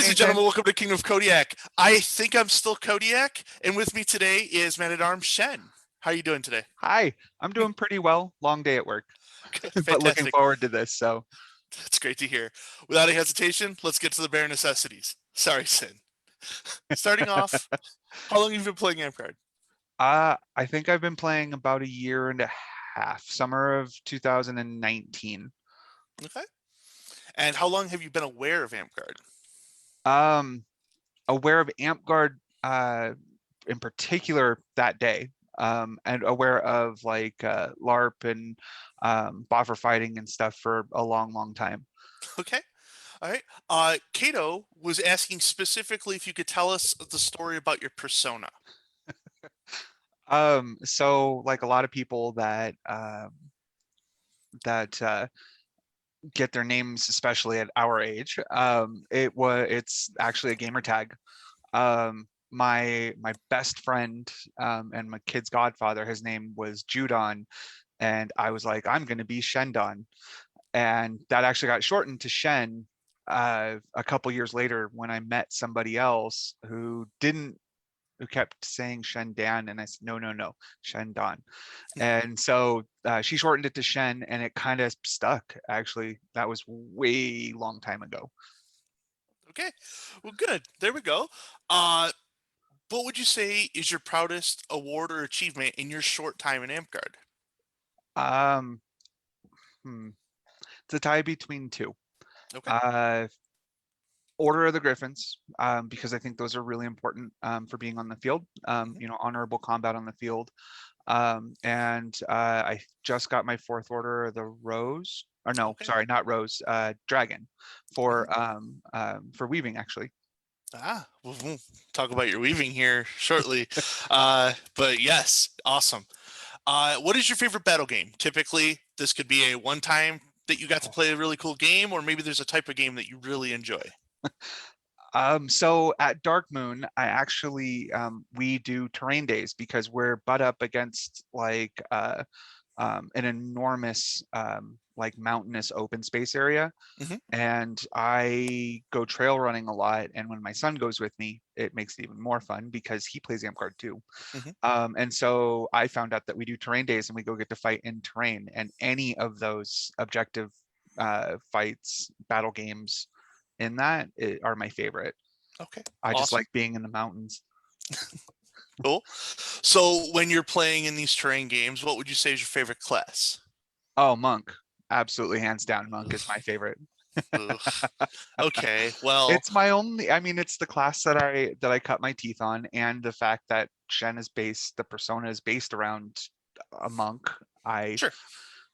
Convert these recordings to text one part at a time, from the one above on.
Ladies and Nathan. gentlemen, welcome to Kingdom of Kodiak. I think I'm still Kodiak, and with me today is Man-at-Arms Shen. How are you doing today? Hi, I'm doing pretty well. Long day at work, but looking Fantastic. forward to this. So, That's great to hear. Without any hesitation, let's get to the bare necessities. Sorry, Sin. Starting off, how long have you been playing Amcard? I think I've been playing about a year and a half, summer of 2019. Okay. And how long have you been aware of Amcard? Um, Aware of AmpGuard, in particular that day, and aware of like LARP and boffer fighting and stuff for a long, long time. Okay. All right. Kato was asking specifically if you could tell us the story about your persona. So like a lot of people that get their names, especially at our age. It's actually a gamer tag. My best friend and my kid's godfather, his name was Judon, and I was like, I'm going to be Shendon, and that actually got shortened to Shen a couple years later when I met somebody else who kept saying Shendan, and I said, no, no, no, Shendon. And so she shortened it to Shen, and it kind of stuck. Actually, that was way long time ago. Okay. Well, good. There we go. Uh, what would you say is your proudest award or achievement in your short time in Amcard? Um, hmm, it's a tie between two. Okay. Uh, Order of the Griffins, because I think those are really important for being on the field. Mhm. Honorable combat on the field. And I just got my fourth Order of the Rose, or no, Okay. sorry, not Rose, Dragon, Mhm. for weaving actually. We'll talk about your weaving here shortly. But yes, awesome. What is your favorite battle game? Typically, this could be a one time that you got to play a really cool game, or maybe there's a type of game that you really enjoy. So at Dark Moon, I actually we do terrain days because we're butt up against like an enormous like mountainous open space area, Hmm. and I go trail running a lot. And when my son goes with me, it makes it even more fun because he plays Amcard too. Hmm. And so I found out that we do terrain days and we go get to fight in terrain. And any of those objective fights, battle games in are my favorite. Okay, I just awesome, like being in the mountains. cool. So when you're playing in these terrain games, what would you say is your favorite class? Oh, Monk. Absolutely, hands down, Monk is my favorite. Ugh. Okay, well, It's my only, I mean, it's the class that I cut my teeth on, and the fact that the persona is based around a monk. I sure.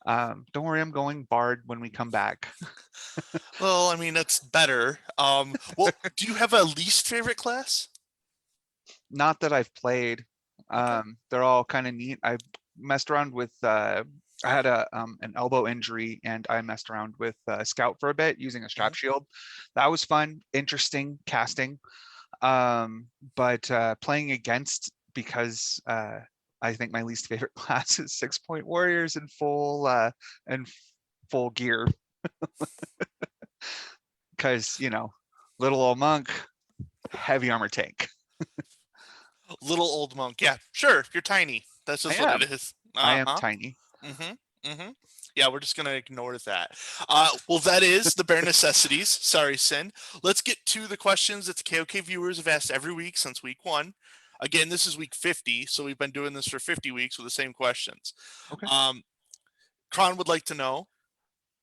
don't worry, I'm going bard when we come back. Well, I mean that's better. Well, do you have a least favorite class? Not that I've played. Okay. They're all kind of neat. I messed around with I had an elbow injury and I messed around with Scout for a bit using a Hmm. strap shield. That was fun, interesting casting. But playing against, because I think my least favorite class is 6 point warriors in and full gear, because little old monk, heavy armor tank. Little old monk. Yeah, sure. You're tiny. That's I just what it am. is. I am Uh-huh. tiny. Mm-hmm. Mm-hmm. Yeah, we're just gonna ignore that. Well, that is the bare necessities. Sorry, Sin. Let's get to the questions that the KOK viewers have asked every week since week one. Again, this is week 50, so we've been doing this for 50 weeks with the same questions. Okay. Um, Kron would like to know,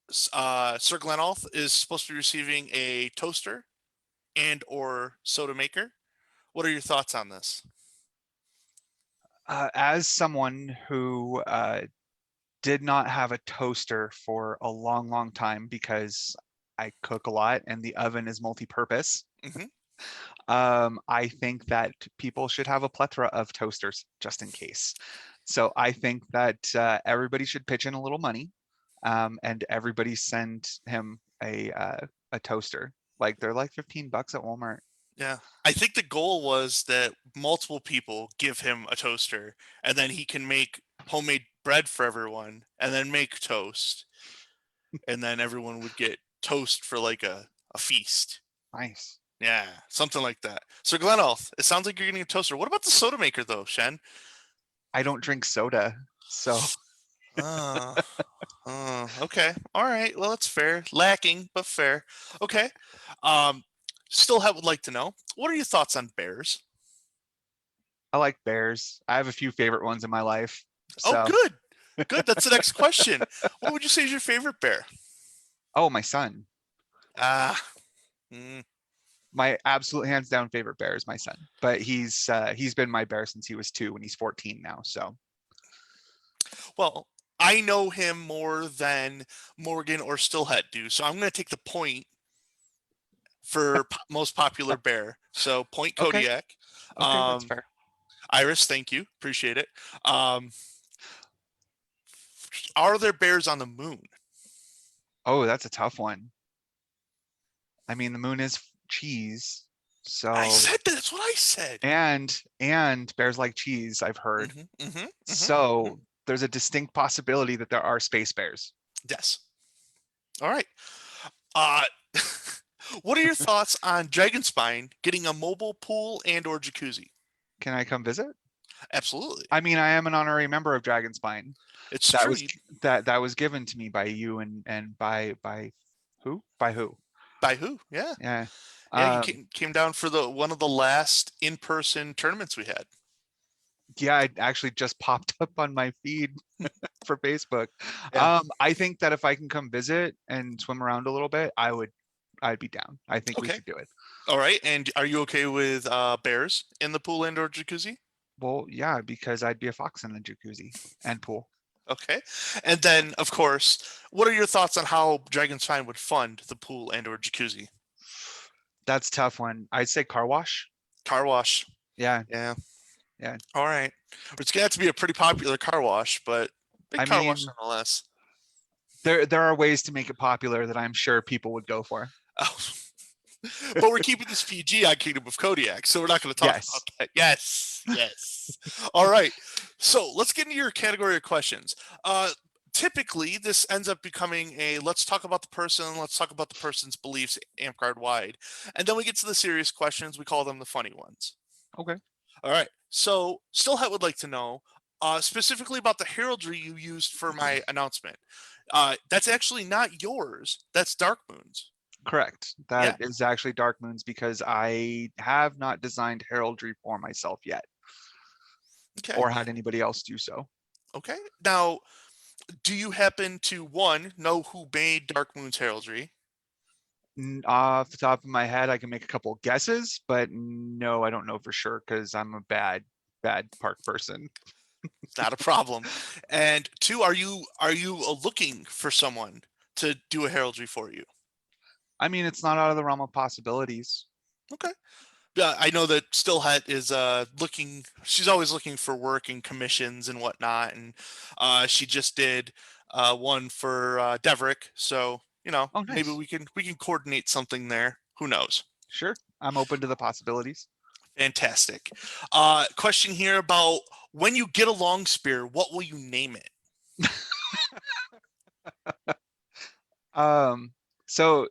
Sir Glenolf is supposed to be receiving a toaster and or soda maker. What are your thoughts on this? As someone who did not have a toaster for a long, long time because I cook a lot and the oven is multi-purpose, Hmm. I think that people should have a plethora of toasters just in case. So I think that everybody should pitch in a little money, and everybody send him a toaster. Like they're like $15 at Walmart. Yeah. I think the goal was that multiple people give him a toaster and then he can make homemade bread for everyone and then make toast and then everyone would get toast for like a feast. Nice. Yeah, something like that. So Glenelf, it sounds like you're getting a toaster. What about the soda maker though, Shen? I don't drink soda, so Uh, okay. All right. Well, that's fair. Lacking, but fair. Okay. Um, still have would like to know, what are your thoughts on bears? I like bears. I have a few favorite ones in my life. Oh, So, good. Good. That's the next question. What would you say is your favorite bear? oh, my son. Ah, mm, My absolute hands down favorite bear is my son. But he's been my bear since he was 2 and he's 14 now. So, well, I know him more than Morgan or Stillhead do, so I'm going to take the point for most popular bear. So point okay. Kodiak. Okay, that's Um, fair. Iris, thank you, appreciate it. Um, are there bears on the moon? Oh, that's a tough one. I mean, the moon is cheese. I So, said that. That's what I said. and bears like cheese, I've heard. Hmm. So, there's a distinct possibility that there are space bears. Yes. All right. Uh, what are your thoughts on Dragonspine getting a mobile pool and or jacuzzi? Can I come visit? Absolutely. I mean, I am an honorary member of Dragonspine. It's That true. was that was given to me by you and by who? By who? By who? Yeah. Yeah. Yeah, you Um, came down for the one of the last in-person tournaments we had. yeah, it actually just popped up on my feed for Facebook. Yeah. I think that if I can come visit and swim around a little bit, I'd be down. I think we Okay. should do it. All right. And are you okay with bears in the pool and or jacuzzi? Well, yeah, because I'd be a fox in the jacuzzi and pool. Okay. And then, of course, what are your thoughts on how Dragonspine would fund the pool and or jacuzzi? That's a tough one. I'd say car wash. Car wash. Yeah, Yeah. yeah. All right. It's gonna have to be a pretty popular car wash, but big I car wash mean, nonetheless. there are ways to make it popular that I'm sure people would go for. Oh. But we're keeping this PG on Kingdom of Kodiak, so we're not going to talk about Yes. that. Yes, yes. All right. So let's get into your category of questions. Typically, this ends up becoming a let's talk about the person, let's talk about the person's beliefs, amp card wide. And then we get to the serious questions. We call them the funny ones. Okay. All right. So, Stillhat would like to know specifically about the heraldry you used for my announcement. That's actually not yours, that's Dark Moon's. Correct. Yeah. That is actually Dark Moon's because I have not designed heraldry for myself yet Okay. or had anybody else do so. Okay. Now, do you happen to one know who made Dark Moon's heraldry? Off the top of my head, I can make a couple guesses, but no, I don't know for sure because I'm a bad park person. Not a problem. And two, are you looking for someone to do a heraldry for you? I mean, it's not out of the realm of possibilities. Okay. I know that Stillhat is looking. She's always looking for work and commissions and whatnot, and she just did one for Deverick. So Oh, maybe nice. we can coordinate something there. Who knows? Sure. I'm open to the possibilities. Fantastic. Question here about when you get a long spear, what will you name it? So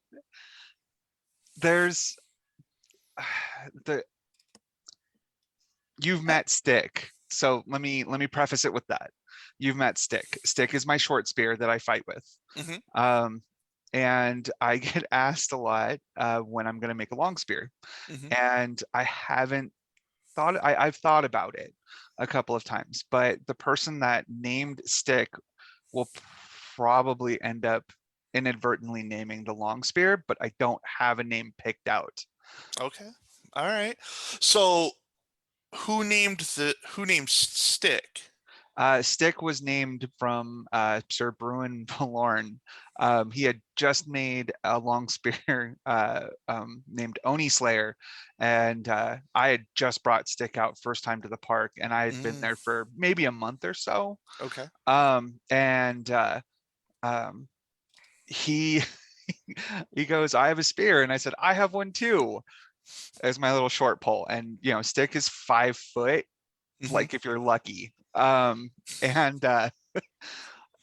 there's the you've met Stick. So let me preface it with that. You've met Stick. Stick is my short spear that I fight with. Hmm. Um, and I get asked a lot when I'm going to make a long spear, Hmm. and I haven't thought. I've thought about it a couple of times, but the person that named Stick will probably end up inadvertently naming the long spear, but I don't have a name picked out. Okay. All right. So who named Stick? Stick was named from Sir Bruin Valorn. He had just made a long spear named Oni Slayer, and I had just brought Stick out first time to the park, and I had been Mm, there for maybe a month or so. okay. And he he goes, "I have a spear," and I said, "I have one too," as my little short pole. And Stick is 5 foot, Hmm. like if you're lucky. And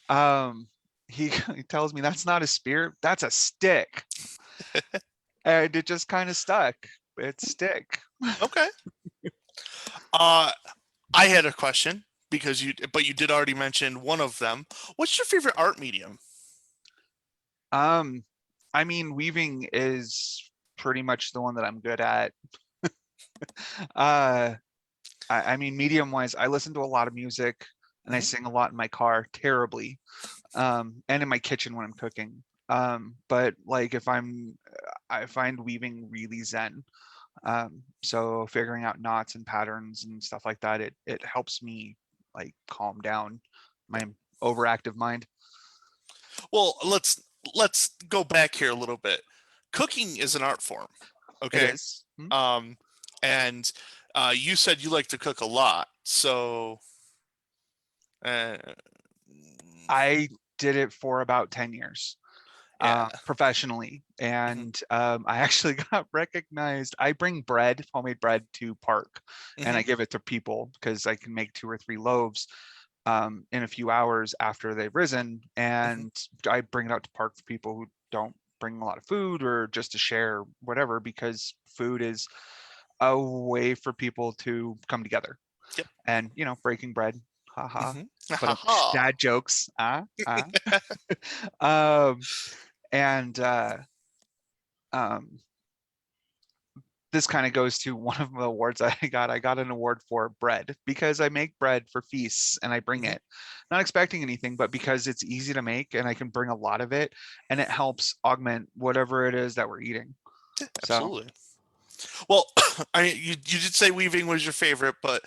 um, he he tells me that's not a spear, that's a stick. and it just kind of stuck. It stick. Okay. Uh, I had a question because but you did already mention one of them. What's your favorite art medium? Um, I mean, weaving is pretty much the one that I'm good at. Uh, I mean, medium wise, I listen to a lot of music and I Hmm. sing a lot in my car terribly, and in my kitchen when I'm cooking. But like I find weaving really zen. So figuring out knots and patterns and stuff like that, it helps me like calm down Yeah. my overactive mind. Well, let's go back here a little bit. Cooking is an art form. It Okay. is. Um, and you said you like to cook a lot, so uh, I did it for about 10 years. yeah. Professionally. Hmm. And I actually got recognized. I bring bread, homemade bread to park, and Hmm. I give it to people because I can make 2 or 3 loaves in a few hours after they've risen. Hmm. And I bring it out to park for people who don't bring a lot of food or just to share whatever, because food is a way for people to come together. Yep. And, breaking bread, haha. Hmm. But Ha. dad jokes, um, and um, this kind of goes to one of the awards I got. I got an award for bread because I make bread for feasts and I bring Hmm. it, not expecting anything, but because it's easy to make and I can bring a lot of it and it helps augment whatever it is that we're eating. So Absolutely. Well, you did say weaving was your favorite, but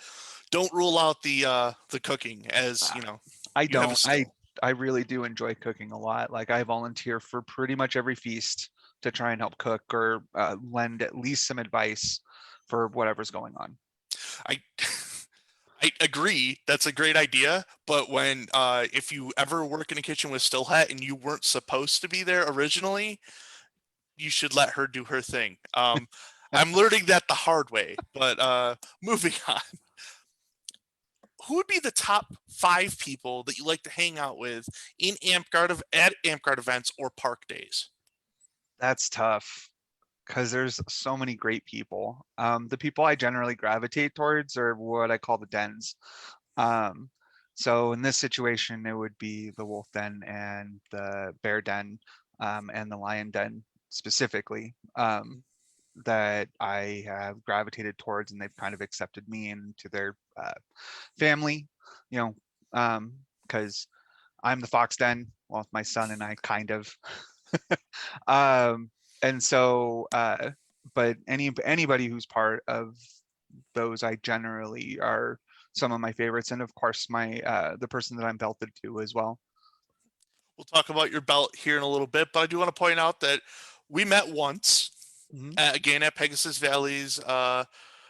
don't rule out the cooking as uh, you know I you have a don't. skill. I really do enjoy cooking a lot. Like I volunteer for pretty much every feast to try and help cook or lend at least some advice for whatever's going on. I I agree. That's a great idea. But when if you ever work in a kitchen with still hat and you weren't supposed to be there originally, you should let her do her thing. I'm learning that the hard way. But moving on, who would be the top 5 people that you like to hang out with in at AmpGuard events or park days? That's tough because there's so many great people. The people I generally gravitate towards are what I call the dens. Um, so in this situation, it would be the wolf den and the bear den, and the lion den specifically, that I have gravitated towards, and they've kind of accepted me into their family, you know, because I'm the fox den. Well, my son and I kind of. Um, and so, but anybody who's part of those, I generally are some of my favorites, and of course, my the person that I'm belted to as well. We'll talk about your belt here in a little bit, but I do want to point out that we met once Mhm. again at Pegasus Valley's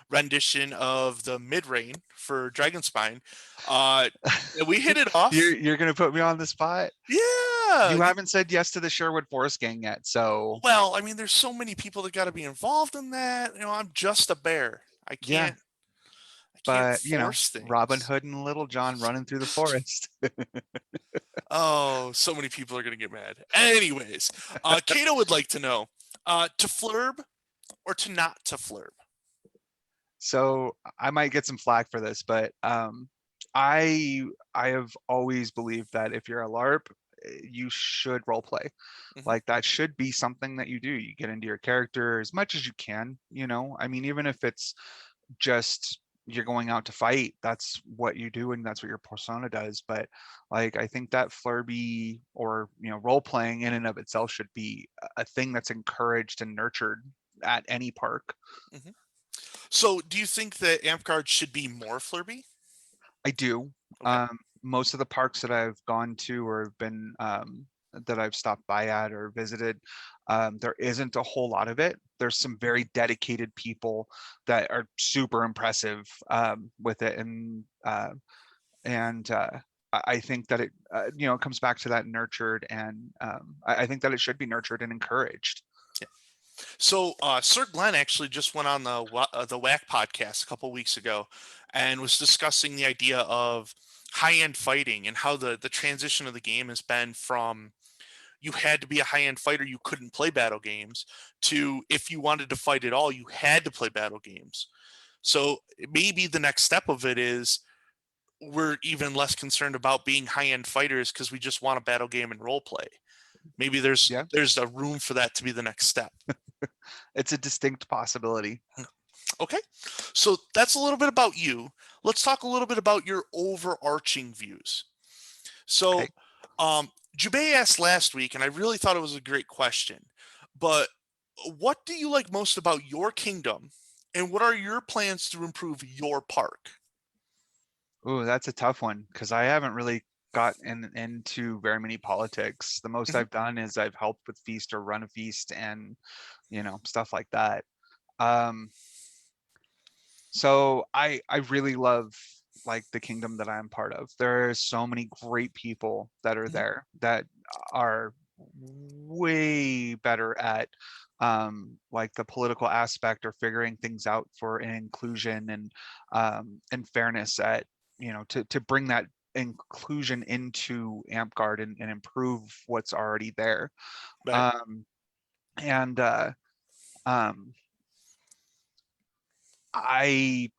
rendition of the mid rain for Dragonspine. Uh, and we hit it You're off. you're gonna put me on the spot. Yeah. You haven't said yes to the Sherwood Forest Gang yet, so Well, I mean, there's so many people that got to be involved in that. I'm just a bear. I yeah. can't. I can't But force Robin things. Hood and Little John running through the forest. Oh, so many people are gonna get mad. Anyways, Kato would like to know, to flurb or to not to flurb. So I might get some flack for this, but I have always believed that if you're a LARP, you should role play. Hmm. Like that should be something that you do. You get into your character as much as you can, I mean, even if it's just you're going out to fight, that's what you do and that's what your persona does. But like I think that flirby or role playing in and of itself should be a thing that's encouraged and nurtured at any park. Hmm. So, do you think that Amp Guard should be more flirby? I do. Okay. Most of the parks that I've gone to or have been that I've stopped by at or visited, there isn't a whole lot of it. There's some Hmm. very dedicated people that are super impressive with it, and I think that it comes back to that nurtured, and I think that it should be nurtured and encouraged. Yeah. So, Sir Glenn actually just went on the Whack podcast a couple weeks ago, and was discussing the idea of high end fighting and how the transition of the game has been from you had to be a high end fighter, you couldn't play battle games, to if you wanted to fight at all, you had to play battle games. So maybe the next step of it is we're even less concerned about being high end fighters because we just want a battle game and role play. Maybe Yeah, there's a room for that to be the next step. it's a distinct possibility. Okay, so that's a little bit about you. Let's talk a little bit about your overarching views. So, Okay. Jubei asked last week, and I really thought it was a great question. But what do you like most about your kingdom, and what are your plans to improve your park? Ooh, that's a tough one because I haven't really into very many politics. The most Mhm. I've done is I've helped with feast or run a feast and stuff like that. Um, so I really love like the kingdom that I'm part of. There are so many great people that are Mhm. there that are way better at like the political aspect or figuring things out for an inclusion and fairness at to bring that inclusion into Amp and improve what's already there. Right. Um, and um, I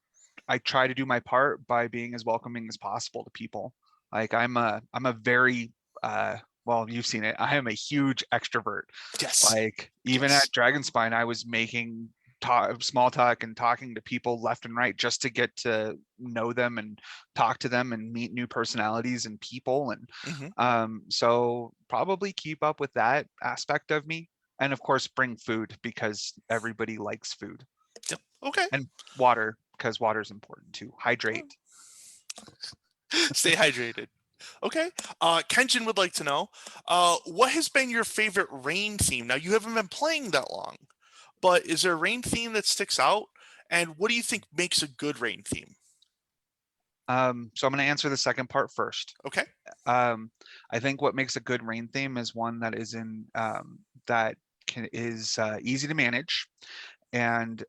I try to do my part by being as welcoming as possible to people. Like I'm a very well, you've seen it. I am a huge extrovert. Yes. Like even Yes. at Dragonspine, I was making small talk and talking to people left and right just to get to know them and talk to them and meet new personalities and people. And Hmm. so probably keep up with that aspect of me. And of course, bring food because everybody likes food Yep. Okay. and water because water is important too. Hydrate. Stay hydrated. Okay. Kenjin would like to know, what has been your favorite rain theme? Now you haven't been playing that long, but is there a rain theme that sticks out? And what do you think makes a good rain theme? So I'm going to answer the second part first. Okay. Um, I think what makes a good rain theme is one that that is easy to manage and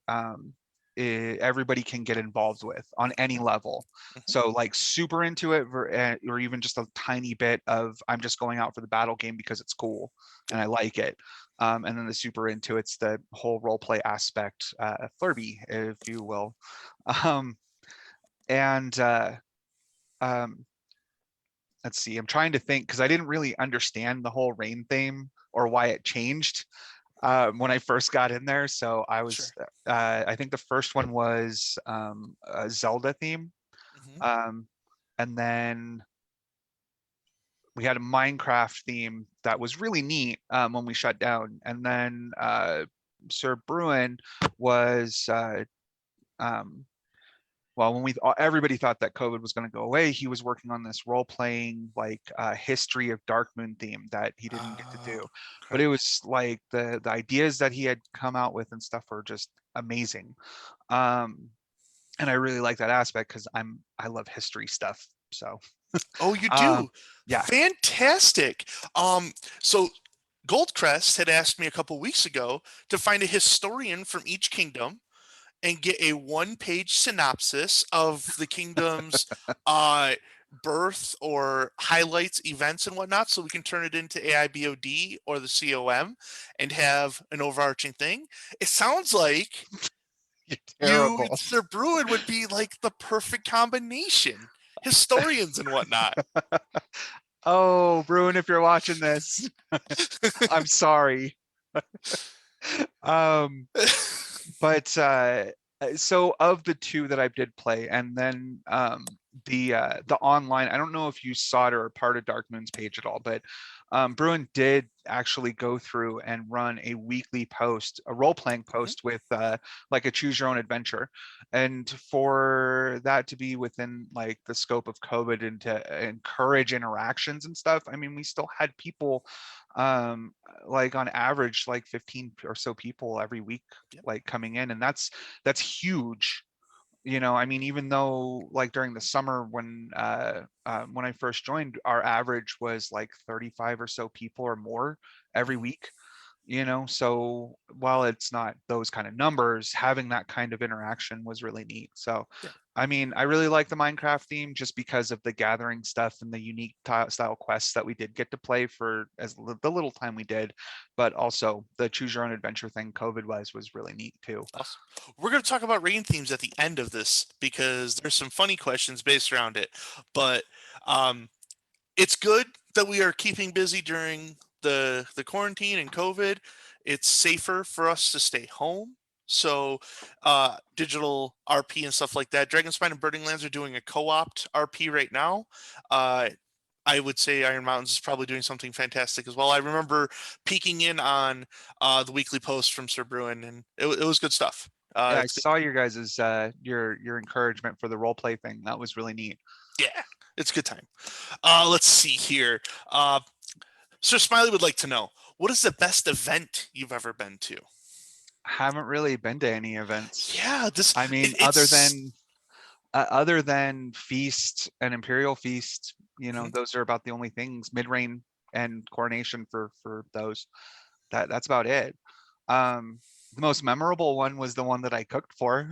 everybody can get involved with on any level. Hmm. So like super into it or even just a tiny bit of I'm just going out for the battle game because it's cool Yep. and I like it. And then the super into it's the whole role play aspect, Flurby, if you will. Um, and um, let's see, I'm trying to think because I didn't really understand the whole rain theme or why it changed when I first got in there. So Sure. I think the first one was a Zelda theme. Hmm. Um, and then we had a Minecraft theme that was really neat when we shut down. And then Sir Bruin was um, well, when everybody thought that COVID was going to go away, he was working on this role playing like history of Dark Moon theme that he didn't get to do. But Okay. it was like the ideas that he had come out with and stuff were just amazing. Um, and I really like that aspect because I love history stuff. So Oh, you um, do. yeah. Fantastic. So Goldcrest had asked me a couple weeks ago to find a historian from each kingdom and get a one-page synopsis of the kingdom's uh, birth or highlights, events, and whatnot, so we can turn it into AIBOD or the COM and have an overarching thing. It sounds like You're you and terrible. Sir Bruin would be like the perfect combination, historians and whatnot. Oh, Bruin, if you're watching this, I'm sorry. Um, but so of the two that I did play, and then the online, I don't know if you saw it or are part of Dark Moon's page at all, but Bruin did actually go through and run a weekly post, a role-playing Mhm. post with like a choose your own adventure. And for that to be within like the scope of COVID and to encourage interactions and stuff, I mean, we still had people like on average like 15 or so people every week Yep. like coming in, and that's huge. I mean, even though like during the summer when I first joined, our average was like 35 or so people or more every Mhm. week. So while it's not those kind of numbers, having that kind of interaction was really neat. So I mean, I really like the Minecraft theme just because of the gathering stuff and the unique style quests that we did get to play for the little time we did, but also the choose your own adventure thing COVID wise was really neat too. Awesome. We're going to talk about rain themes at the end of this because there's some funny questions based around it. But um, it's good that we are keeping busy during the quarantine and COVID. It's safer for us to stay home. So digital RP and stuff like that. Dragonspine and Burning Lands are doing a co-opt RP right now. Uh, I would say Iron Mountains is probably doing something fantastic as well. I remember peeking in on the weekly post from Sir Bruin, and it was good stuff. Yeah, I It's good. saw your guys's your encouragement for the role play thing. That was really neat. Yeah, it's a good time. Let's see here. Sir Smiley would like to know, what is the best event you've ever been to? Haven't really been to any events. Yeah, this I mean, it's other than Feast and Imperial Feast, mhm, those are about the only things. Midrain and Coronation for those. That's about it. The most memorable one was the one that I cooked for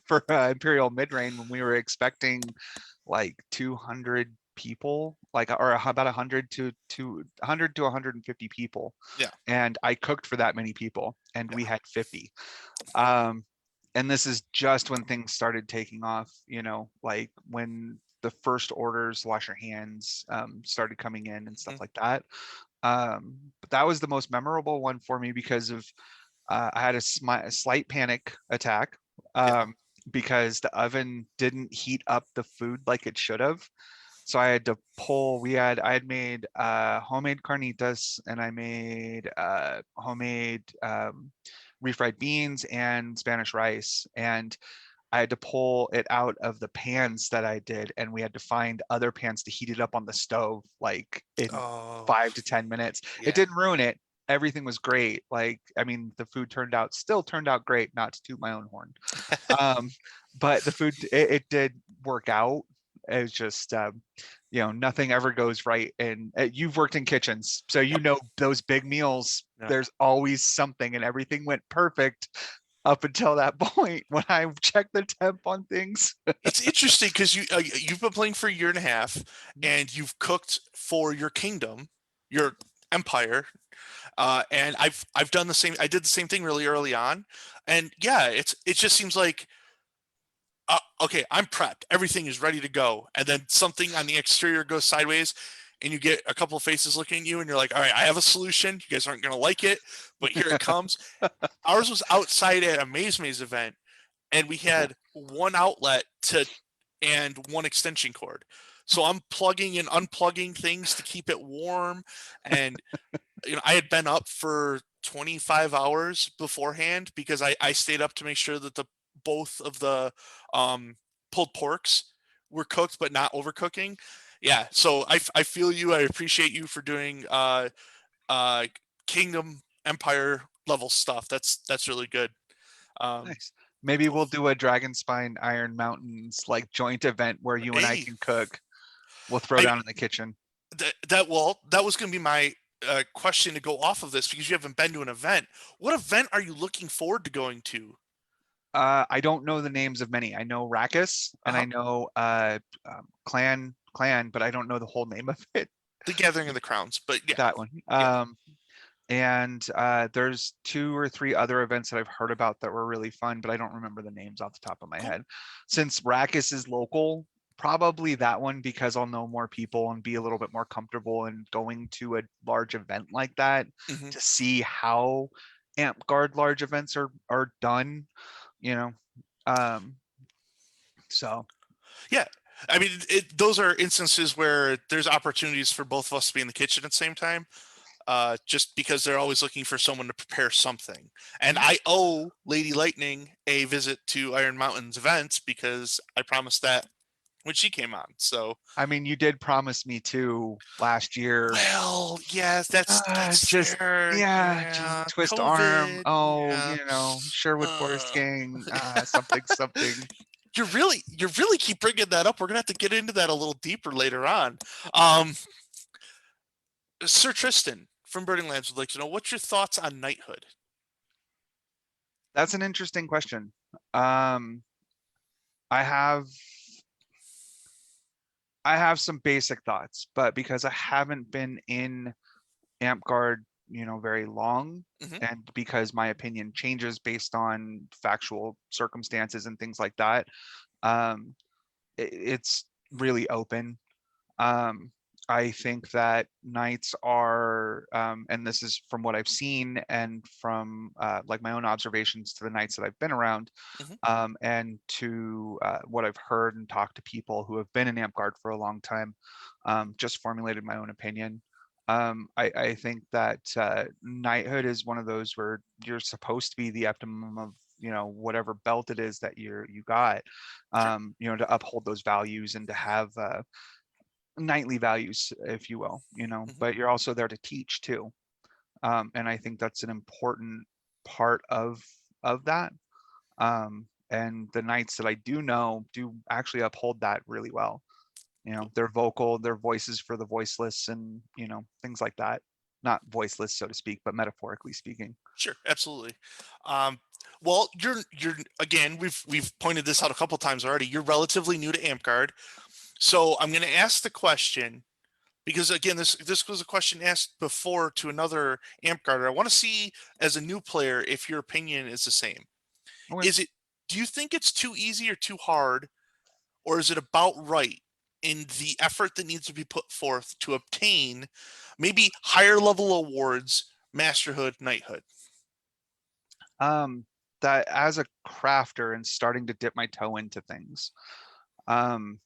for Imperial Midrain when we were expecting like 200 people, like or about 100 to 100 to 150 people, yeah, and I cooked for that many people, and yeah. we had 50. Um, and this is just when things started taking off, like when the first orders, wash your hands, started coming in and stuff Mhm, like that. But that was the most memorable one for me because of I had a slight panic attack yeah. um, because the oven didn't heat up the food like it should have. So I had to pull. I had made homemade carnitas, and I made homemade refried beans and Spanish rice, and I had to pull it out of the pans that I did, and we had to find other pans to heat it up on the stove like in Oh, 5 to 10 minutes. It yeah. didn't ruin it. Everything was great. Like, I mean, the food still turned out great, not to toot my own horn. Um, but the food, it did work out. It was just, nothing ever goes right. And you've worked in kitchens, so Yep. those big meals, Yeah. there's always something, and everything went perfect up until that point when I checked the temp on things. It's interesting because you've been playing for a year and a half, and you've cooked for your kingdom, your empire, and I've done the same. I did the same thing really early on, and yeah, it just seems like okay, I'm prepped. Everything is ready to go. And then something on the exterior goes sideways and you get a couple of faces looking at you and you're like, all right, I have a solution. You guys aren't going to like it, but here it comes. Ours was outside at a Maze event and we Cool. had one outlet to and one extension cord. So I'm plugging and unplugging things to keep it warm. And I had been up for 25 hours beforehand because I stayed up to make sure that the both of the um, pulled porks were cooked but not overcooking. Yeah, so I feel you. I appreciate you for doing uh, Kingdom Empire level stuff. That's really good. Um, Nice. Maybe we'll do a Dragonspine Iron Mountains like joint event where you and I hey, can cook. We'll throw I down in the kitchen. that was going to be my question to go off of this because you haven't been to an event. What event are you looking forward to going to? I don't know the names of many. I know Rakkus and Uh-huh. I know Clan, but I don't know the whole name of it. The Gathering of the Crowns, but yeah, That one. yeah. And there's two or three other events that I've heard about that were really fun, but I don't remember the names off the top of my Cool. head. Since Rakkus is local, probably that one because I'll know more people and be a little bit more comfortable in going to a large event like that Hmm. to see how Amp Guard large events are done, you know. Um, so Yeah. I mean, those are instances where there's opportunities for both of us to be in the kitchen at the same time, just because they're always looking for someone to prepare something. And mhm. I owe Lady Lightning a visit to Iron Mountain's events because I promised that when she came on. So, I mean, you did promise me too last year. well, yes, that's Just there. yeah, just Yeah, twist arm. COVID. Oh, Yeah. Sherwood Forest Uh, Gang, something, something. you really keep bringing that up. We're gonna have to get into that a little deeper later on. Um, Sir Tristan from Burning Lands would like to know what's your thoughts on knighthood. That's an interesting question. Um, I have I have some basic thoughts, but because I haven't been in Amp very long, Hmm. and because my opinion changes based on factual circumstances and things like that, um, it's really open. Um, I think that knights are, and this is from what I've seen and from like my own observations to the knights that I've been around, Hmm. and to what I've heard and talked to people who have been in AmpGuard for a long time, just formulated my own opinion. I think that knighthood is one of those where you're supposed to be the optimum of whatever belt it is that you got, Sure. to uphold those values and to have knightly values, if you will, Hmm. but you're also there to teach too. And I think that's an important part of that. And the knights that I do know do actually uphold that really well. Cool. They're vocal, they're voices for the voiceless, and things like that. Not voiceless, so to speak, but metaphorically speaking. Sure, absolutely. Um, well, you're again. We've pointed this out a couple times already. You're relatively new to AmpGuard, so I'm going to ask the question because again, this was a question asked before to another AmpGuarder. I want to see as a new player if your opinion is the same. Okay. Is it? Do you think it's too easy or too hard, or is it about right in the effort that needs to be put forth to obtain maybe higher level awards, masterhood, knighthood? Um, that as a crafter and starting to dip my toe into things, um,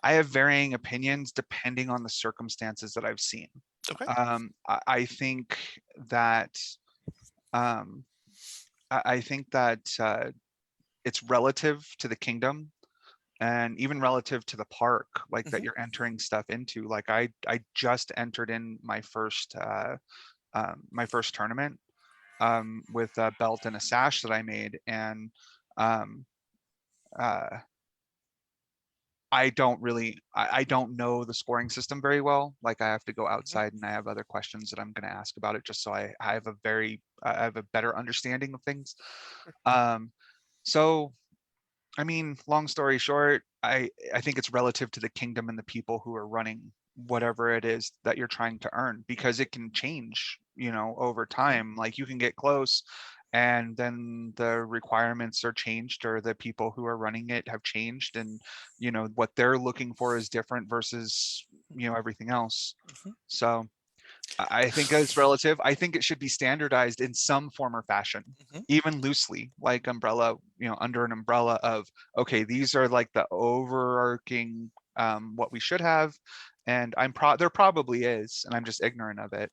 I have varying opinions depending on the circumstances that I've seen. Okay. I think that um, I think that it's relative to the kingdom and even relative to the park, like that Hmm. you're entering stuff into. Like I just entered in my first tournament with a belt and a sash that I made, and um, uh, I don't know the scoring system very well. Like I have to go Hmm. outside and I have other questions that I'm going to ask about it just so I have I have a better understanding of things. Um, so I mean, long story short, I think it's relative to the kingdom and the people who are running whatever it is that you're trying to earn, because it can change, over Hmm. time. Like you can get close and then the requirements are changed, or the people who are running it have changed, and what they're looking for is different versus everything else. Hmm. So I think it's relative. I think it should be standardized in some form or fashion, Hmm. even loosely, like umbrella, under an umbrella of, okay, these are like the overarching what we should have. And there probably is, and I'm just ignorant of it.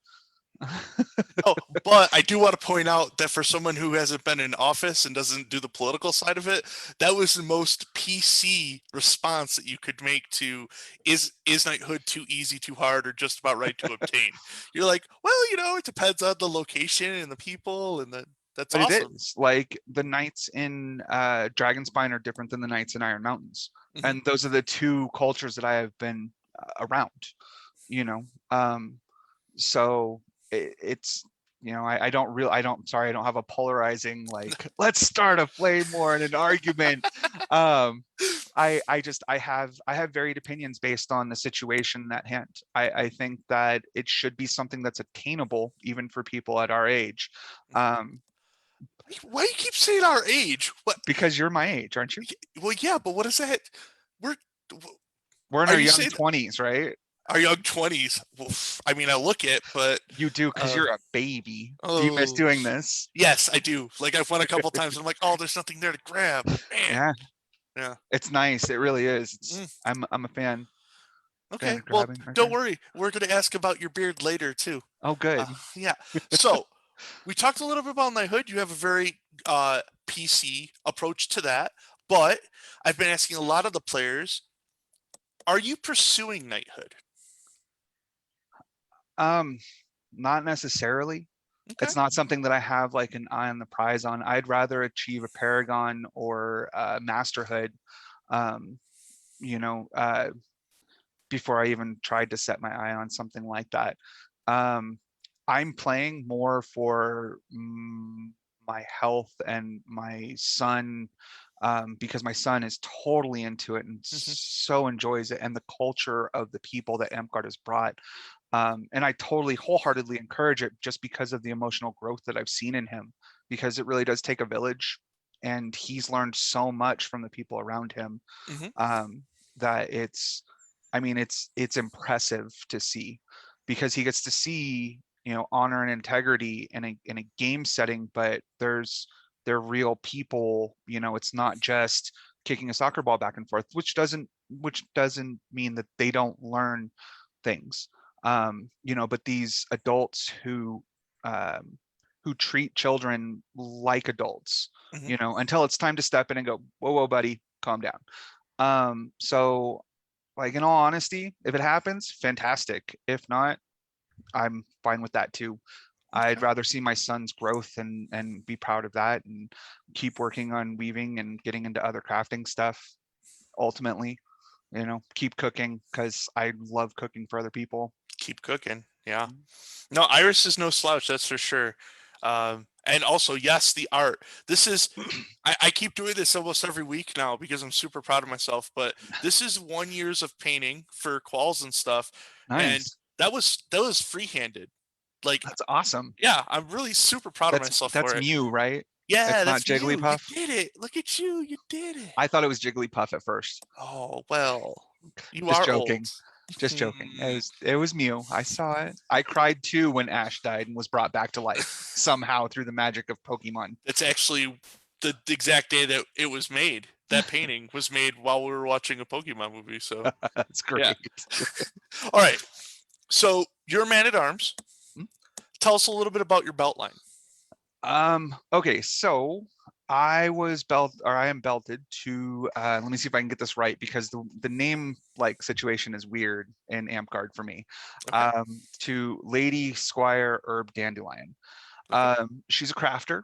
Oh, but I do want to point out that for someone who hasn't been in office and doesn't do the political side of it, that was the most PC response that you could make to is knighthood too easy, too hard, or just about right to obtain? You're like, well, it depends on the location and the people, and that's But it awesome. is like the knights in Dragonspine are different than the knights in Iron Mountains, Hmm. and those are the two cultures that I have been around. You know, um, so it's I don't, sorry, I don't have a polarizing like let's start a flame war and an argument. um I have varied opinions based on the situation at hand. I think that it should be something that's attainable even for people at our age. um Why do you keep saying our age? What? because you're my age, aren't you? Well, yeah, but what is that? We're We're in are our you young saying 20s, right? our young 20s? Well, I mean, I look it, but You do, because uh, you're a baby. Do you miss oh, doing this? yes, I do. Like I've won a couple times, and I'm like, oh, there's nothing there to grab. Man, Yeah, yeah. it's nice, it really is. Mm, I'm a fan okay, of well, grabbing. don't Okay. worry. We're gonna ask about your beard later too. Oh, good. Yeah. So we talked a little bit about knighthood. You have a very PC approach to that, but I've been asking a lot of the players, are you pursuing knighthood? Um, Not necessarily. Okay. It's not something that I have like an eye on the prize on. I'd rather achieve a paragon or masterhood, um, you know, uh, before I even tried to set my eye on something like that. Um, I'm playing more for my health and my son, because my son is totally into it and Hmm. so enjoys it, and the culture of the people that Amp Guard has brought. And I totally wholeheartedly encourage it just because of the emotional growth that I've seen in him, because it really does take a village, and he's learned so much from the people around him, Hmm. um, that I mean, it's impressive to see, because he gets to see, honor and integrity in a game setting, but they're real people. It's not just kicking a soccer ball back and forth, which doesn't mean that they don't learn things. But these adults who treat children like adults, Hmm. until it's time to step in and go, whoa, whoa, buddy, calm down. So, like, in all honesty, if it happens, fantastic. If not, I'm fine with that too. I'd Okay. rather see my son's growth and be proud of that, and keep working on weaving and getting into other crafting stuff. Ultimately, keep cooking, because I love cooking for other people. Keep cooking. Yeah. No, Iris is no slouch, that's for sure. And also, yes, the art. This is, I keep doing this almost every week now because I'm super proud of myself. But this is 1 years of painting for quals and stuff, and Nice. that was freehanded. Like, That's awesome. yeah, I'm really super proud of That's myself that's for it. Mew, right? Yeah, It's not that's Mew. You Jigglypuff. did it. Look at you. You did it. I thought it was Jigglypuff at first. Oh well, you Just are old. joking. Just joking. It was Mew. I saw it. I cried too when Ash died and was brought back to life somehow through the magic of Pokemon. It's actually the exact day that it was made. That painting was made while we were watching a Pokemon movie. So That's yeah. great. All right. So you're a man at arms. Tell us a little bit about your belt line. Okay, so I am belted to, let me see if I can get this right, because the name like situation is weird in Amp for me. Okay. To Lady Squire Herb Dandelion. Okay. She's a crafter.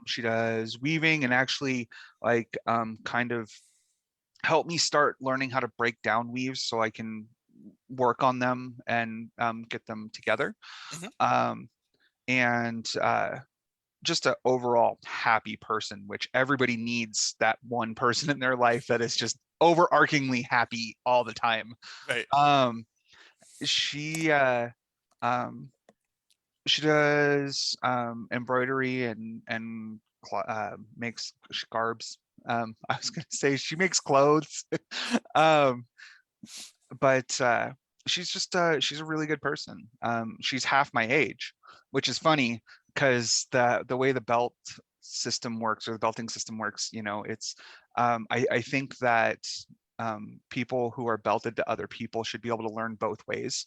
She does weaving, and actually, like, kind of help me start learning how to break down weaves so I can work on them and get them together. Hmm. Um, and just a overall happy person, which everybody needs that one person in their life that is just overarchingly happy all the time. Right. Um, she um, she does embroidery and makes scarves. I was gonna say she makes clothes, um, but she's a really good person. She's half my age, which is funny, because the way the belt system works, or the belting system works, it's I think that people who are belted to other people should be able to learn both ways.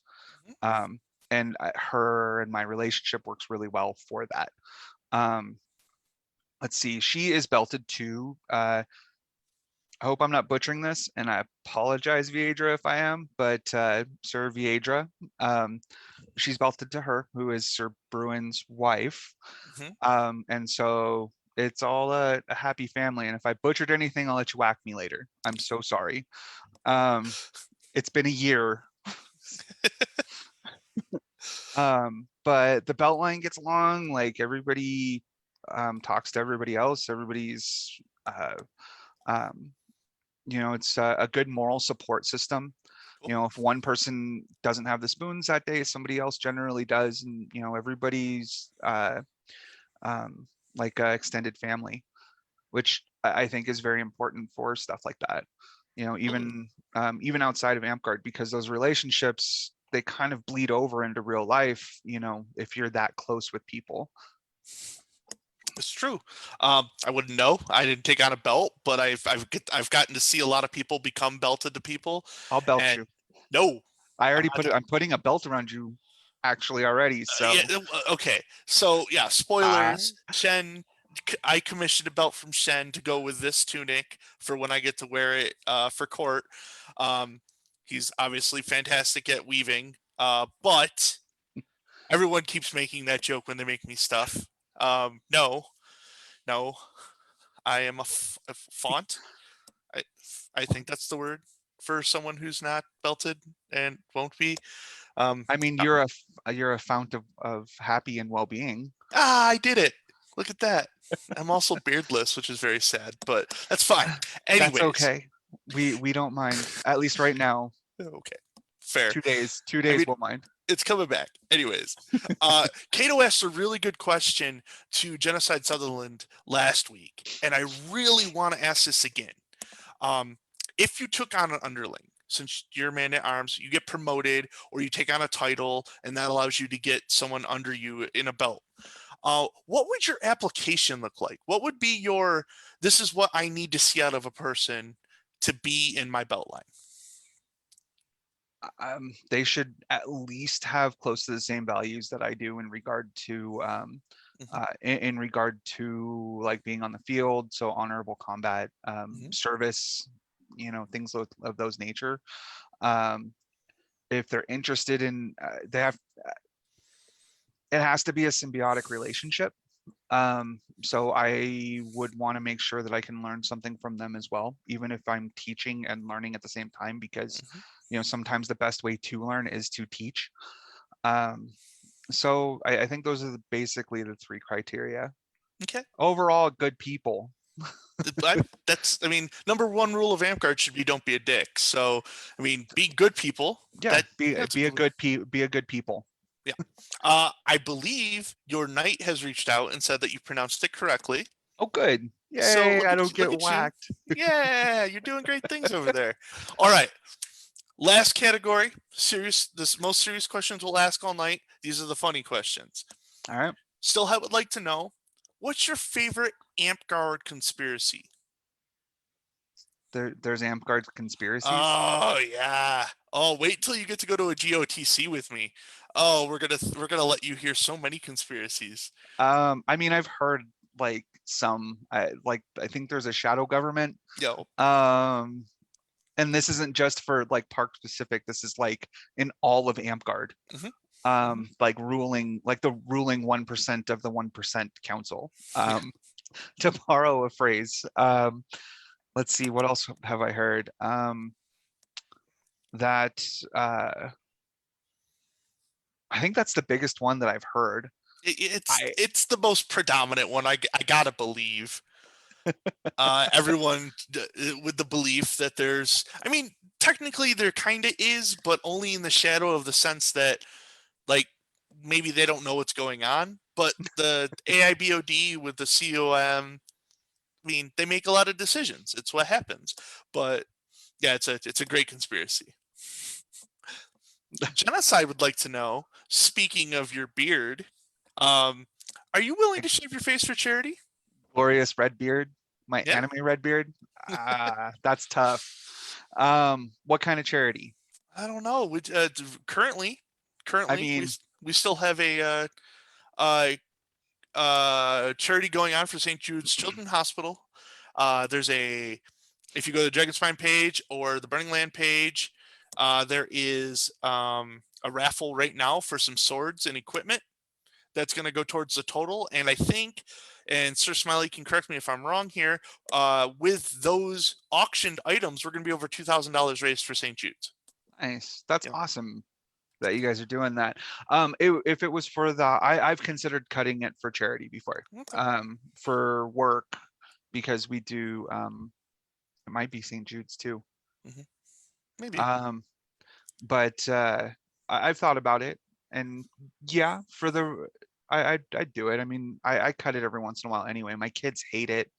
Hmm. Um, and her and my relationship works really well for that. Um, let's see, she is belted to I hope I'm not butchering this, and I apologize, Viedra, if I am, but Sir Viedra, um, she's belted to her, who is Sir Bruin's wife. Hmm. And so it's all a happy family. And if I butchered anything, I'll let you whack me later. I'm so sorry. Um, it's been a year. But the belt line gets long, like everybody talks to everybody else. Everybody's uh, um, it's a good moral support system. Cool. If one person doesn't have the spoons that day, somebody else generally does, and everybody's um, like a extended family, which I think is very important for stuff like that. Totally. Even outside of Amp because those relationships, they kind of bleed over into real life. If you're that close with people. It's true. I wouldn't know. I didn't take on a belt, but I've gotten to see a lot of people become belted to people, I'll belt and you. no, I I'm already not. I'm putting a belt around you actually already. Yeah. So Okay. So yeah. uh, Spoilers. Shen. I commissioned a belt from Shen to go with this tunic for when I get to wear it for court. Um, he's obviously fantastic at weaving, but everyone keeps making that joke when they make me stuff. No, no, I am a font. I I think that's the word for someone who's not belted and won't be. Um, I mean, uh, you're a fount of happy and well-being. I did it. Look at that. I'm also beardless, which is very sad, but that's fine. That's Anyways, okay. We don't mind. At least right now. okay, fair. 2 days. Two I mean, days we'll mind. it's coming back. Anyways, Cato asked a really good question to Genocide Sutherland last week, and I really want to ask this again. Um, if you took on an underling, since you're a man at arms, you get promoted or you take on a title, and that allows you to get someone under you in a belt. What would your application look like? What would be your, this is what I need to see out of a person to be in my belt line? They should at least have close to the same values that I do in regard to Hmm. in regard to like being on the field, so honorable combat, Hmm. service, things of those nature. Um, if they're interested in, they have, it has to be a symbiotic relationship. So I would want to make sure that I can learn something from them as well, even if I'm teaching and learning at the same time, because Hmm. sometimes the best way to learn is to teach. Um, so I think those are basically the three criteria. Okay. Overall, good people. I mean, number one rule of Amp should be don't be a dick. So, I mean, be good people. Yeah, That that's be a good people. yeah. I believe your knight has reached out and said that you pronounced it correctly. Oh, good. So Yay, I don't look get at you. whacked. Yeah, you're doing great things over there. All right. Last category, serious. This most serious questions we'll ask all night. These are the funny questions. All right. Still, I would like to know, what's your favorite Amp conspiracy? There's Amp conspiracies. Oh yeah. Oh, wait till you get to go to a GOTC with me. Oh, we're gonna let you hear so many conspiracies. I mean, I've heard like some, like I think there's a shadow government. Yo. Um, and this isn't just for like Park specific. This is like in all of Amp. Hmm. Like the ruling 1% of the 1% council. Yeah. To borrow a phrase. Let's see, what else have I heard? That I think that's the biggest one that I've heard. It's I it's the most predominant one. I gotta believe. Everyone with the belief that there's. I mean, technically there kind of is, but only in the shadow of the sense that like maybe they don't know what's going on. But the AIBOD with the COM, I mean, they make a lot of decisions. It's what happens. But yeah, it's a great conspiracy. Genocide would like to know. Speaking of your beard, um, are you willing to shave your face for charity? glorious red beard, my Yeah, anime red beard. That's tough. What kind of charity? I don't know. Currently, I currently mean, we still have a uh, charity going on for St. Jude's Children's Hospital. There's a if you go to the Dragon Spine page or the Burning Land page, there is a raffle right now for some swords and equipment that's going to go towards the total. And I think, and Sir Smiley can correct me if I'm wrong here, with those auctioned items, we're going to be over $2,000 raised for St. Jude's. nice. That's Yeah. awesome that you guys are doing that. If it was for I've considered cutting it for charity before, Okay. for work, because we do, it might be St. Jude's too. Hmm. Maybe. Um, but I've thought about it, and yeah, for the I'd do it. I mean, I cut it every once in a while anyway. My kids hate it.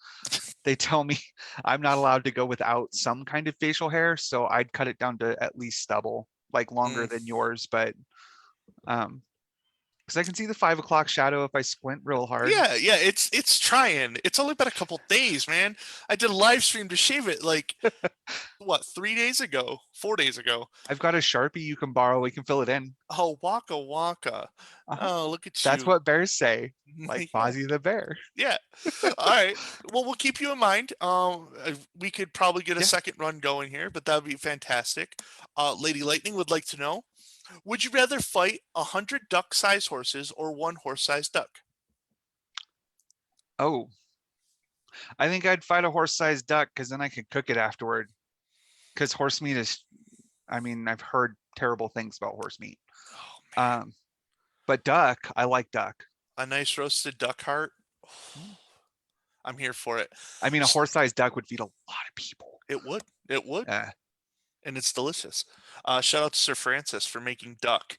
They tell me I'm not allowed to go without some kind of facial hair, so I'd cut it down to at least stubble, like longer Mm. than yours, but because I can see the 5 o'clock shadow if I squint real hard. Yeah. It's trying. It's only been a couple days, man. I did a live stream to shave it like what 3 days ago, 4 days ago. I've got a Sharpie you can borrow. We can fill it in. Oh, Waka Waka. Uh-huh. Oh, look at That's you. what bears say, like Yeah. Fozzie the bear. Yeah. All right. Well, we'll keep you in mind. We could probably get a Yeah. second run going here, but that would be fantastic. Lady Lightning would like to know: would you rather fight 100 duck-sized horses or one horse-sized duck? Oh, I think I'd fight a horse-sized duck because then I could cook it afterward. Because horse meat is, I mean, I've heard terrible things about horse meat. Oh man, Um, but duck, I like duck. a nice roasted duck heart. I'm here for it. I mean, a horse-sized duck would feed a lot of people. It would. It would. Uh, And it's delicious. Shout out to Sir Francis for making duck.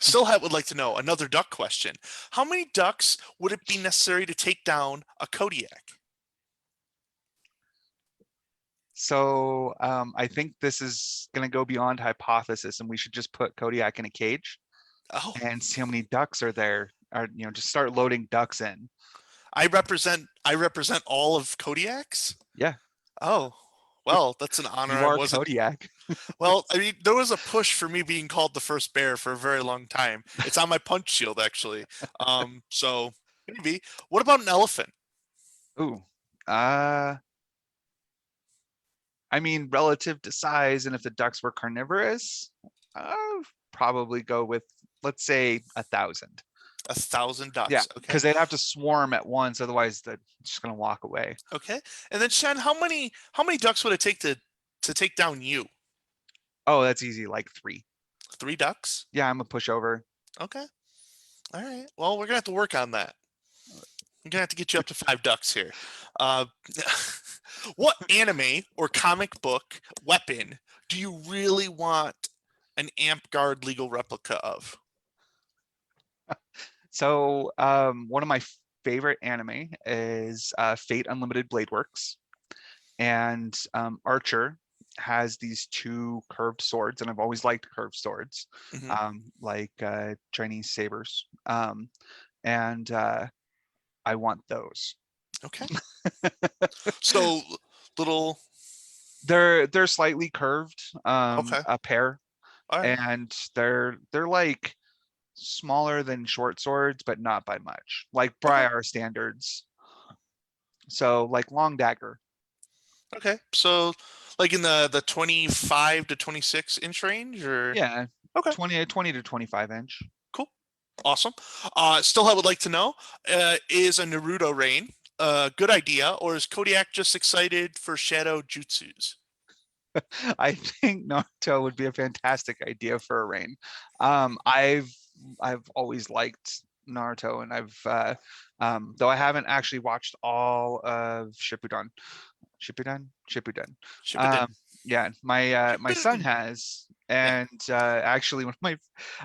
Still would like to know another duck question. How many ducks would it be necessary to take down a Kodiak? so I think this is going to go beyond hypothesis, and we should just put Kodiak in a cage Oh, and see how many ducks are there. Or just start loading ducks in. I represent all of Kodiaks. Yeah, Oh, well, that's an honor you I are wasn't. Kodiak. Well, I mean, there was a push for me being called the first bear for a very long time. It's on my punch shield, actually. So maybe. What about an elephant? Ooh, uh, I mean, relative to size, and if the ducks were carnivorous, I'll probably go with, let's say, 1,000. 1,000 Yeah, ducks. Okay. because they'd have to swarm at once, otherwise they're just gonna walk away. Okay. And then Shen, how many ducks would it take to take down you? Oh, that's easy, like 3. 3 ducks? Yeah, I'm a pushover. Okay. All right. Well, we're gonna have to work on that. I'm gonna have to get you up to 5 ducks here. Uh, what anime or comic book weapon do you really want an Amp Guard legal replica of? So, one of my favorite anime is Fate Unlimited Blade Works, and Archer has these 2 curved swords, and I've always liked curved swords, Mhm. like Chinese sabers, and I want those. Okay. So little. They're slightly curved, Okay. a pair, All right. and they're like smaller than short swords, but not by much, like Okay. Briar standards. So like long dagger. Okay. So like in the 25 to 26 inch range, or Yeah, okay. 20 to 25 inch. Cool. Awesome. Still, I would like to know: is a Naruto rain a good idea, or is Kodiak just excited for Shadow Jutsus? I think Naruto would be a fantastic idea for a rain. I've always liked Naruto, and though I haven't actually watched all of Shippuden. Shippuden. Shippuden. Um, yeah, my son Shippuden. has, Yeah. and actually,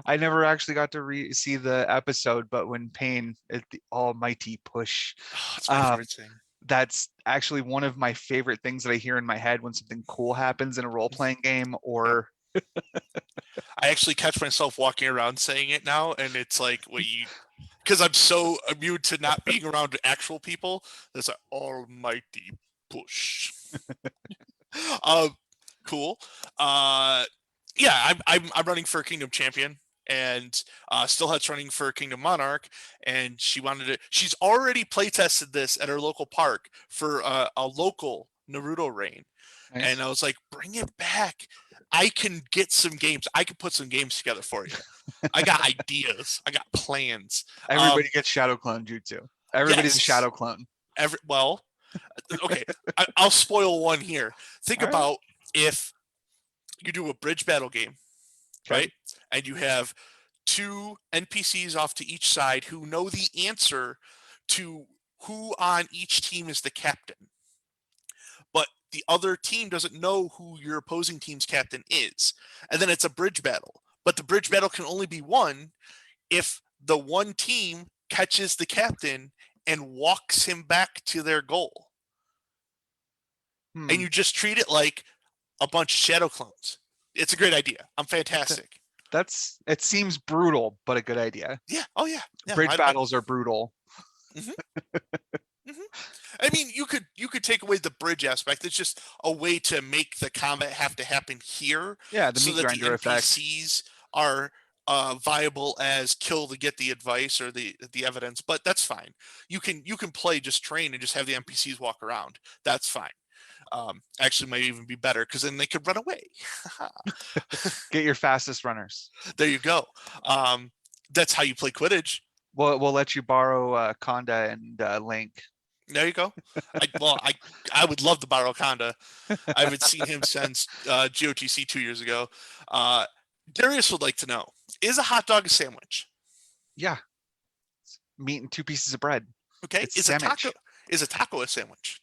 I never actually got to see the episode, but when Pain at the almighty push, Oh, it's my um, favorite thing. that's actually one of my favorite things that I hear in my head when something cool happens in a role-playing game, Yep. or I actually catch myself walking around saying it now, and it's like what you, because I'm so immune to not being around actual people. There's an almighty push. Um, cool. Uh, yeah, I'm running for Kingdom Champion, and Stillhead's running for Kingdom Monarch, and she wanted it. She's already playtested this at her local park for a local Naruto reign, and nice. I was like, bring it back. I can get some games. I can put some games together for you. I got ideas. I got plans. Everybody gets shadow clone jutsu. Everybody's a Yes. shadow clone. Well, okay. I'll spoil one here. Think All right. about if you do a bridge battle game, Okay. right? And you have 2 NPCs off to each side who know the answer to who on each team is the captain. But the other team doesn't know who your opposing team's captain is. And then it's a bridge battle. But the bridge battle can only be won if the one team catches the captain and walks him back to their goal. And Hmm. you just treat it like a bunch of shadow clones. It's a great idea. I'm Th- fantastic. it seems brutal, but a good idea. Yeah. Oh yeah. Yeah. Bridge battles are brutal. Mhm, mhm. I mean, you could take away the bridge aspect. It's just a way to make the combat have to happen here, Yeah, the so meat that the grinder effect. NPCs are viable as kill to get the advice or the evidence. But that's fine. You can play just train and just have the NPCs walk around. That's fine. Actually, might even be better because then they could run away. Get your fastest runners. There you go. Um, that's how you play Quidditch. We'll let you borrow Conda and Link. There you go. I would love to borrow Conda. I haven't seen him since GOTC 2 years ago. Uh, Darius would like to know: is a hot dog a sandwich? Yeah, meat and 2 pieces of bread. Okay. It's sandwich. Is a taco a sandwich?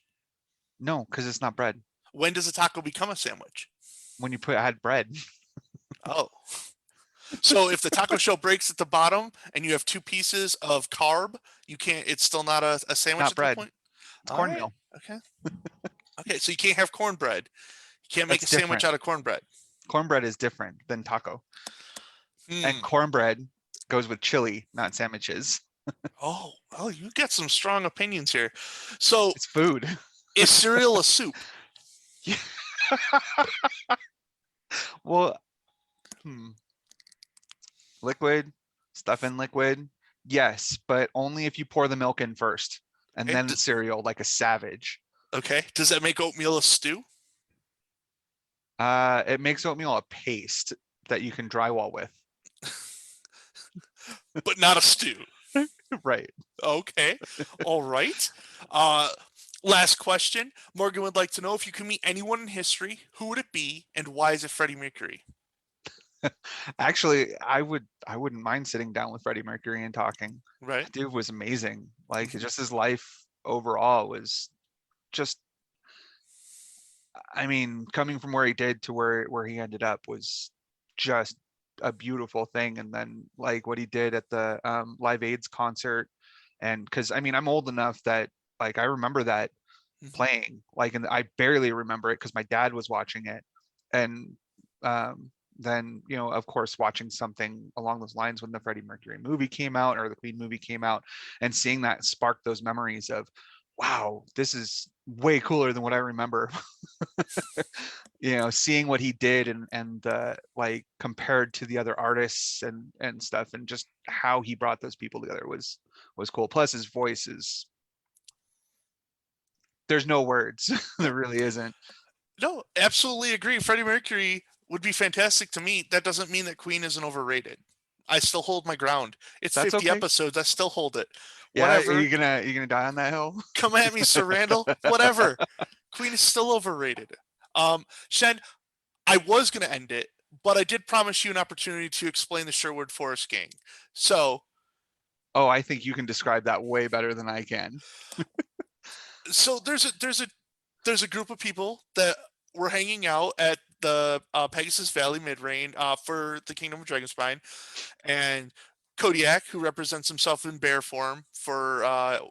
No, because it's not bread. When does a taco become a sandwich? When you add bread, Oh. So if the taco shell breaks at the bottom and you have two pieces of carb, you can't. It's still not a sandwich not at that bread. point. It's All right. cornmeal. Okay. Okay. So you can't have cornbread. You can't make That's a sandwich different. out of cornbread. Cornbread is different than taco. And Hmm. cornbread goes with chili, not sandwiches. Oh, you got some strong opinions here. So It's food. is cereal a soup? Yeah. Well, hmm, liquid, stuff in liquid. Yes, but only if you pour the milk in first and Okay. then the cereal like a savage. Okay. Does that make oatmeal a stew? It makes oatmeal a paste that you can drywall with. But not a stew. Right. Okay. All right. Uh, last question. Morgan would like to know if you could meet anyone in history, who would it be, and why is it Freddie Mercury? Actually, I wouldn't mind sitting down with Freddie Mercury and talking. Right. That dude was amazing. Like Mhm. just his life overall was just, I mean, coming from where he did to where he ended up was just a beautiful thing. And then like what he did at the Live Aids concert, and because I mean I'm old enough that like I remember that Mhm. playing, like, and I barely remember it because my dad was watching it, and um, then of course watching something along those lines when the Freddie Mercury movie came out or the Queen movie came out, and seeing that sparked those memories of, wow, this is way cooler than what I remember. Seeing what he did and like compared to the other artists and stuff, and just how he brought those people together was cool. Plus his voice is, there's no words. There really isn't. No, absolutely agree. Freddie Mercury would be fantastic to meet. That doesn't mean that Queen isn't overrated. I still hold my ground. It's That's 50 okay. episodes. I still hold it. Yeah, are Whatever. you gonna die on that hill? Come at me, Sir Randall. Whatever. Queen is still overrated. Shen, I was going to end it, but I did promise you an opportunity to explain the Sherwood Forest Gang. So, Oh, I think you can describe that way better than I can. so there's a group of people that were hanging out at the Pegasus Valley Midrain for the Kingdom of Dragonspine, and Kodiak, who represents himself in bear form for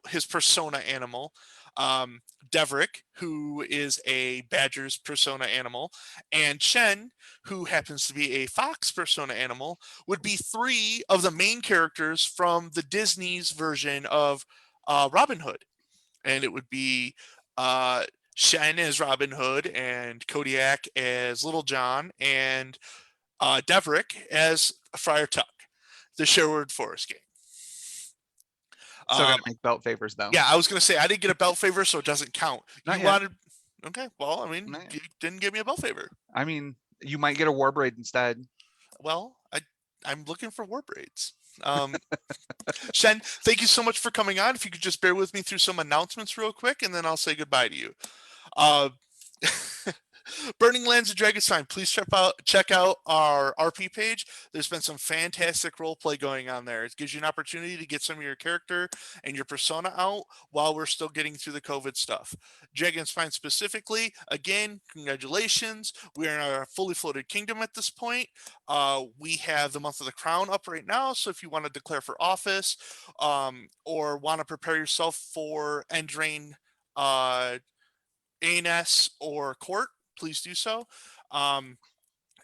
his persona animal, um, Deverick, who is a badger's persona animal, and Shen, who happens to be a fox persona animal, would be three of the main characters from the Disney's version of Robin Hood, and it would be uh, Shen as Robin Hood, and Kodiak as Little John, and Deverick as Friar Tuck, the Sherwood Forest Gang. Still got Um, to make belt favors though. yeah, I was gonna say I didn't get a belt favor, so it doesn't count. Not You yet. wanted, okay? Well, I mean, Not yet. you didn't give me a belt favor. I mean, you might get a war braid instead. Well, I'm looking for war braids. Um, Shen, thank you so much for coming on. If you could just bear with me through some announcements real quick, and then I'll say goodbye to you. Uh, Burning Lands of Dragonstein, please check out our RP page. There's been some fantastic roleplay going on there. It gives you an opportunity to get some of your character and your persona out while we're still getting through the COVID stuff. Dragonspine specifically, again, congratulations. We are in a fully floated kingdom at this point. We have the Month of the Crown up right now, so if you want to declare for office or want to prepare yourself for Endrain ANS or court, please do so. Um,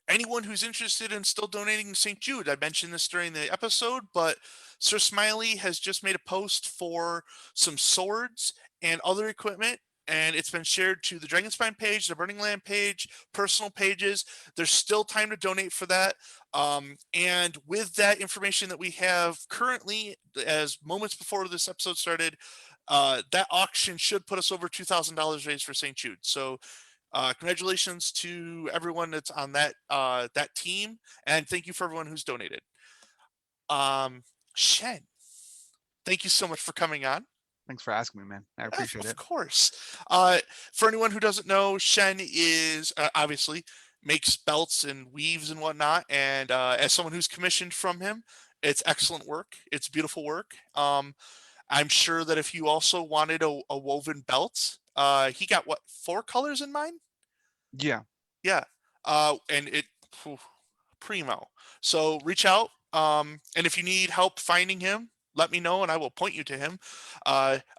Anyone who's interested in still donating to St. Jude, I mentioned this during the episode, but Sir Smiley has just made a post for some swords and other equipment, and it's been shared to the Dragonspine page, the Burning Land page, personal pages. There's still time to donate for that. And with that information that we have currently, as moments before this episode started, that auction should put us over $2,000 raised for St. Jude. So congratulations to everyone that's on that team, and thank you for everyone who's donated. Um, Shen, thank you so much for coming on. Thanks for asking me, man. I appreciate Of it. course. For anyone who doesn't know, Shen is obviously makes belts and weaves and whatnot, and as someone who's commissioned from him, it's excellent work. It's beautiful work. I'm sure that if you also wanted a woven belt, he got what, 4 colors in mind? Yeah. Yeah. And it phew, primo. So reach out. And if you need help finding him, let me know and I will point you to him.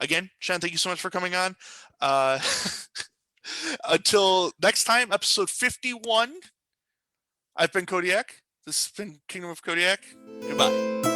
Again, Shen, thank you so much for coming on. Uh, until next time, episode 51. I've been Kodiak. This has been Kingdom of Kodiak. Goodbye.